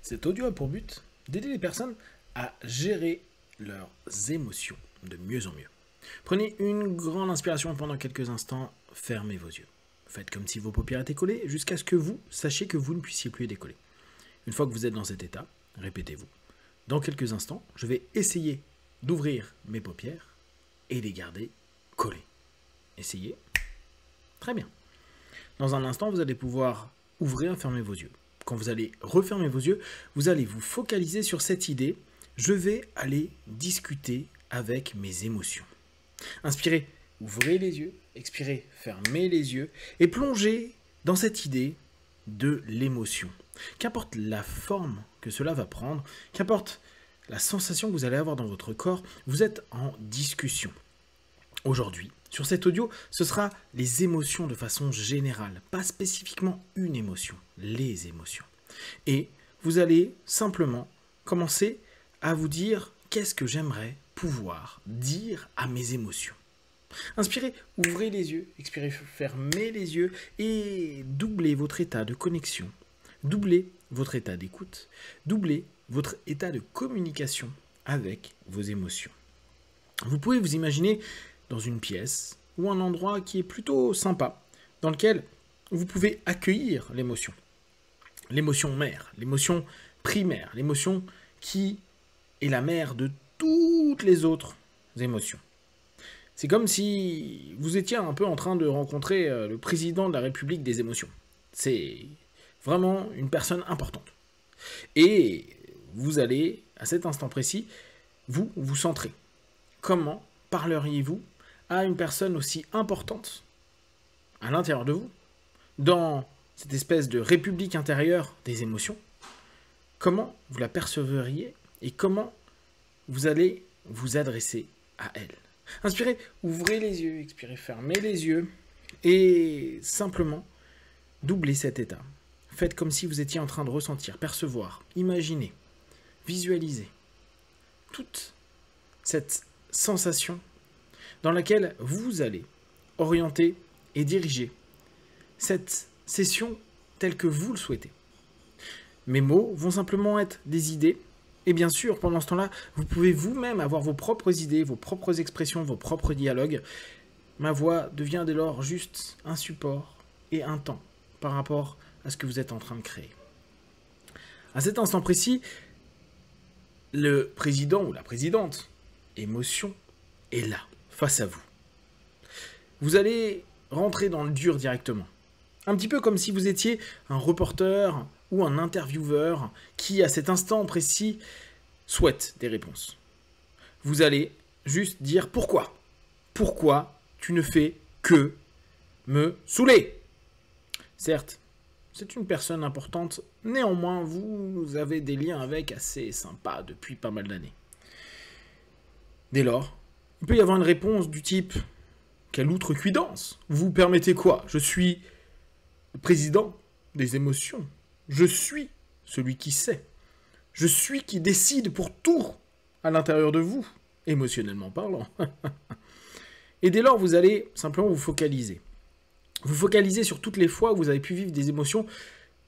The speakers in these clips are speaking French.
Cet audio a pour but d'aider les personnes à gérer leurs émotions de mieux en mieux. Prenez une grande inspiration pendant quelques instants, fermez vos yeux. Faites comme si vos paupières étaient collées jusqu'à ce que vous sachiez que vous ne puissiez plus les décoller. Une fois que vous êtes dans cet état, répétez-vous. Dans quelques instants, je vais essayer d'ouvrir mes paupières et les garder collées. Essayez. Très bien. Dans un instant, vous allez pouvoir ouvrir et fermer vos yeux. Quand vous allez refermer vos yeux, vous allez vous focaliser sur cette idée. Je vais aller discuter avec mes émotions. Inspirez, ouvrez les yeux. Expirez, fermez les yeux. Et plongez dans cette idée de l'émotion. Qu'importe la forme que cela va prendre, qu'importe la sensation que vous allez avoir dans votre corps, vous êtes en discussion. Aujourd'hui, sur cet audio, ce sera les émotions de façon générale, pas spécifiquement une émotion, les émotions. Et vous allez simplement commencer à vous dire qu'est-ce que j'aimerais pouvoir dire à mes émotions. Inspirez, ouvrez les yeux, expirez, fermez les yeux et doublez votre état de connexion, doublez votre état d'écoute, doublez votre état de communication avec vos émotions. Vous pouvez vous imaginer dans une pièce ou un endroit qui est plutôt sympa, dans lequel vous pouvez accueillir l'émotion. L'émotion mère, l'émotion primaire, l'émotion qui est la mère de toutes les autres émotions. C'est comme si vous étiez un peu en train de rencontrer le président de la République des émotions. C'est vraiment une personne importante. Et vous allez, à cet instant précis, vous centrer. Comment parleriez-vous à une personne aussi importante à l'intérieur de vous, dans cette espèce de république intérieure des émotions? Comment vous la percevriez et comment vous allez vous adresser à elle? Inspirez, ouvrez les yeux, expirez, fermez les yeux et simplement doublez cet état. Faites comme si vous étiez en train de ressentir, percevoir, imaginer, visualiser toute cette sensation dans laquelle vous allez orienter et diriger cette session telle que vous le souhaitez. Mes mots vont simplement être des idées. Et bien sûr, pendant ce temps-là, vous pouvez vous-même avoir vos propres idées, vos propres expressions, vos propres dialogues. Ma voix devient dès lors juste un support et un temps par rapport à ce que vous êtes en train de créer. À cet instant précis, le président ou la présidente, émotion, est là, face à vous. Vous allez rentrer dans le dur directement. Un petit peu comme si vous étiez un reporter ou un intervieweur qui, à cet instant précis, souhaite des réponses. Vous allez juste dire pourquoi. Pourquoi tu ne fais que me saouler? Certes, c'est une personne importante, néanmoins, vous avez des liens avec assez sympas depuis pas mal d'années. Dès lors, il peut y avoir une réponse du type « Quelle outrecuidance! Vous permettez quoi? Je suis le président des émotions. Je suis celui qui sait. Je suis qui décide pour tout à l'intérieur de vous, émotionnellement parlant. » Et dès lors, vous allez simplement vous focaliser. Vous focalisez sur toutes les fois où vous avez pu vivre des émotions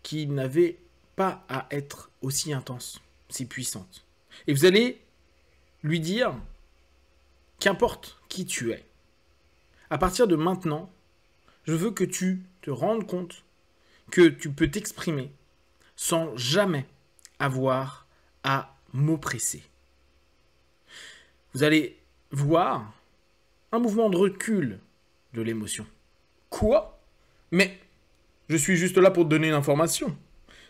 qui n'avaient pas à être aussi intenses, si puissantes. Et vous allez lui dire, qu'importe qui tu es, à partir de maintenant, je veux que tu te rendes compte que tu peux t'exprimer sans jamais avoir à m'oppresser. Vous allez voir un mouvement de recul de l'émotion. Quoi? Mais je suis juste là pour te donner une information.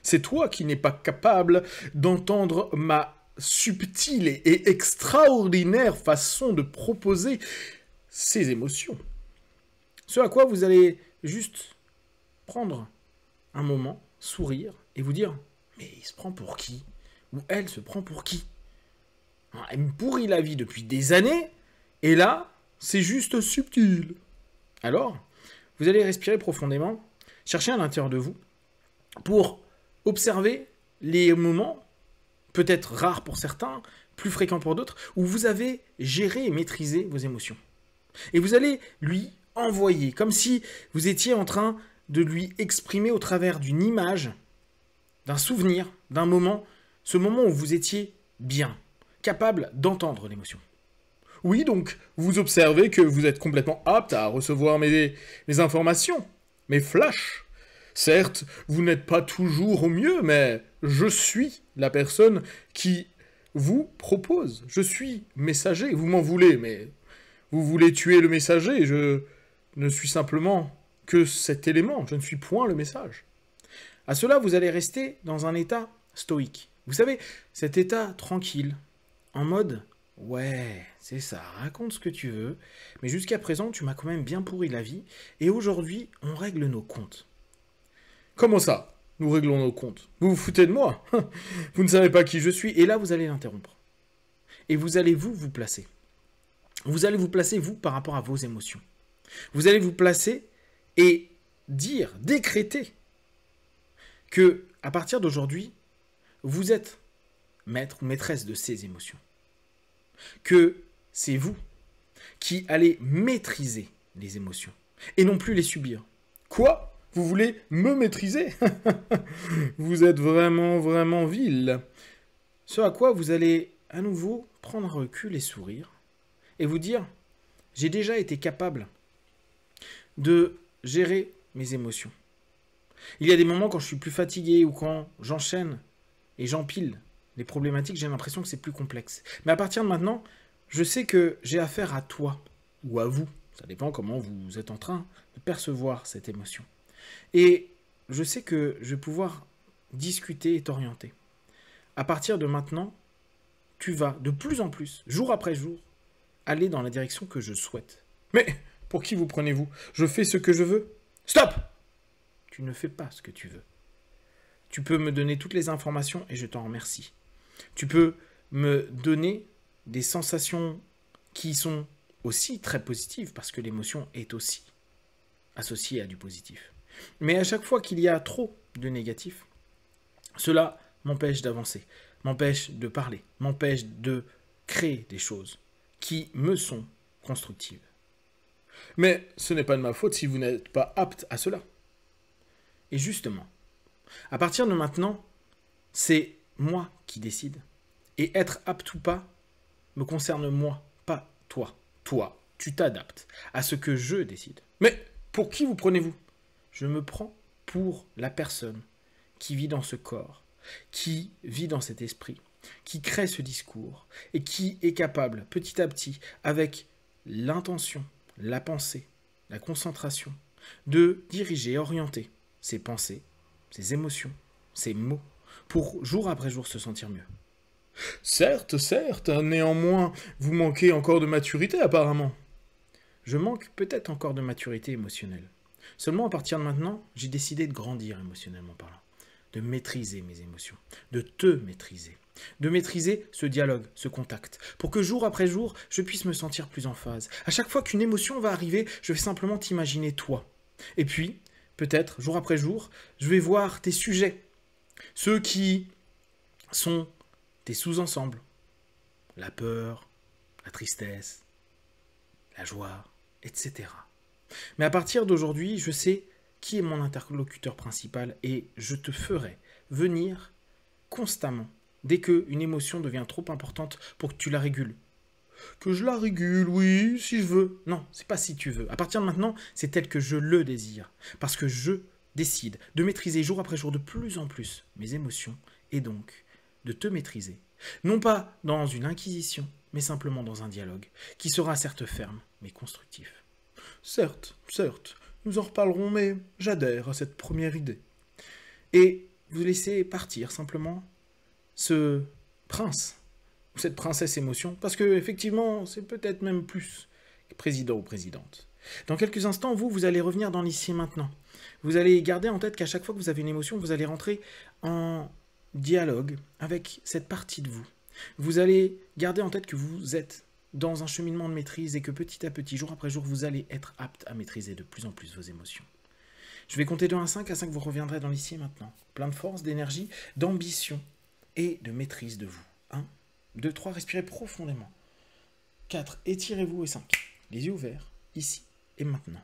C'est toi qui n'es pas capable d'entendre ma subtile et extraordinaire façon de proposer ces émotions. Ce à quoi vous allez juste prendre un moment, sourire et vous dire « Mais il se prend pour qui? Ou elle se prend pour qui? Elle me pourrit la vie depuis des années et là, c'est juste subtil. » Alors, vous allez respirer profondément, chercher à l'intérieur de vous pour observer les moments, peut-être rares pour certains, plus fréquents pour d'autres, où vous avez géré et maîtrisé vos émotions. Et vous allez lui envoyer, comme si vous étiez en train de lui exprimer au travers d'une image d'un souvenir, d'un moment, ce moment où vous étiez bien, capable d'entendre l'émotion. Oui, donc vous observez que vous êtes complètement apte à recevoir mes informations, mes flashs. Certes, vous n'êtes pas toujours au mieux, mais je suis la personne qui vous propose. Je suis messager. Vous m'en voulez, mais vous voulez tuer le messager. Je ne suis simplement que cet élément. Je ne suis point le message. À cela, vous allez rester dans un état stoïque. Vous savez, cet état tranquille, en mode « Ouais, c'est ça, raconte ce que tu veux, mais jusqu'à présent, tu m'as quand même bien pourri la vie, et aujourd'hui, on règle nos comptes. » Comment ça? Nous réglons nos comptes. Vous vous foutez de moi? Vous ne savez pas qui je suis, et là, vous allez l'interrompre. Et vous allez vous placer. Vous allez vous placer, vous, par rapport à vos émotions. Vous allez vous placer et dire, décréter, que à partir d'aujourd'hui, vous êtes maître ou maîtresse de ces émotions. Que c'est vous qui allez maîtriser les émotions et non plus les subir. Quoi? Vous voulez me maîtriser? Vous êtes vraiment, vraiment vil. Ce à quoi vous allez à nouveau prendre un recul et sourire et vous dire, j'ai déjà été capable de gérer mes émotions. Il y a des moments quand je suis plus fatigué ou quand j'enchaîne et j'empile les problématiques, j'ai l'impression que c'est plus complexe. Mais à partir de maintenant, je sais que j'ai affaire à toi ou à vous. Ça dépend comment vous êtes en train de percevoir cette émotion. Et je sais que je vais pouvoir discuter et t'orienter. À partir de maintenant, tu vas de plus en plus, jour après jour, aller dans la direction que je souhaite. Mais pour qui vous prenez-vous? Je fais ce que je veux? Stop! Tu ne fais pas ce que tu veux. Tu peux me donner toutes les informations et je t'en remercie. Tu peux me donner des sensations qui sont aussi très positives parce que l'émotion est aussi associée à du positif. Mais à chaque fois qu'il y a trop de négatif, cela m'empêche d'avancer, m'empêche de parler, m'empêche de créer des choses qui me sont constructives. Mais ce n'est pas de ma faute si vous n'êtes pas apte à cela. Et justement, à partir de maintenant, c'est moi qui décide. Et être apte ou pas me concerne moi, pas toi. Toi, tu t'adaptes à ce que je décide. Mais pour qui vous prenez-vous? Je me prends pour la personne qui vit dans ce corps, qui vit dans cet esprit, qui crée ce discours et qui est capable, petit à petit, avec l'intention, la pensée, la concentration, de diriger, orienter ses pensées, ses émotions, ses mots, pour jour après jour se sentir mieux. Certes, néanmoins, vous manquez encore de maturité apparemment. Je manque peut-être encore de maturité émotionnelle. Seulement à partir de maintenant, j'ai décidé de grandir émotionnellement parlant, de maîtriser mes émotions, de te maîtriser, de maîtriser ce dialogue, ce contact, pour que jour après jour, je puisse me sentir plus en phase. À chaque fois qu'une émotion va arriver, je vais simplement t'imaginer toi. Et puis, peut-être, jour après jour, je vais voir tes sujets, ceux qui sont tes sous-ensembles, la peur, la tristesse, la joie, etc. Mais à partir d'aujourd'hui, je sais qui est mon interlocuteur principal et je te ferai venir constamment dès qu'une émotion devient trop importante pour que tu la régules. Que je la régule, oui, si je veux. Non, c'est pas si tu veux. À partir de maintenant, c'est tel que je le désire. Parce que je décide de maîtriser jour après jour de plus en plus mes émotions et donc de te maîtriser. Non pas dans une inquisition, mais simplement dans un dialogue qui sera certes ferme, mais constructif. Certes, nous en reparlerons, mais j'adhère à cette première idée. Et vous laissez partir simplement ce prince ou cette princesse émotion, parce que effectivement, c'est peut-être même plus président ou présidente. Dans quelques instants, vous allez revenir dans l'ici et maintenant. Vous allez garder en tête qu'à chaque fois que vous avez une émotion, vous allez rentrer en dialogue avec cette partie de vous. Vous allez garder en tête que vous êtes dans un cheminement de maîtrise et que petit à petit, jour après jour, vous allez être apte à maîtriser de plus en plus vos émotions. Je vais compter de 1 à 5, à 5 vous reviendrez dans l'ici et maintenant. Plein de force, d'énergie, d'ambition et de maîtrise de vous. 1, 2, 3, respirez profondément. 4, étirez-vous et 5. Les yeux ouverts, ici et maintenant.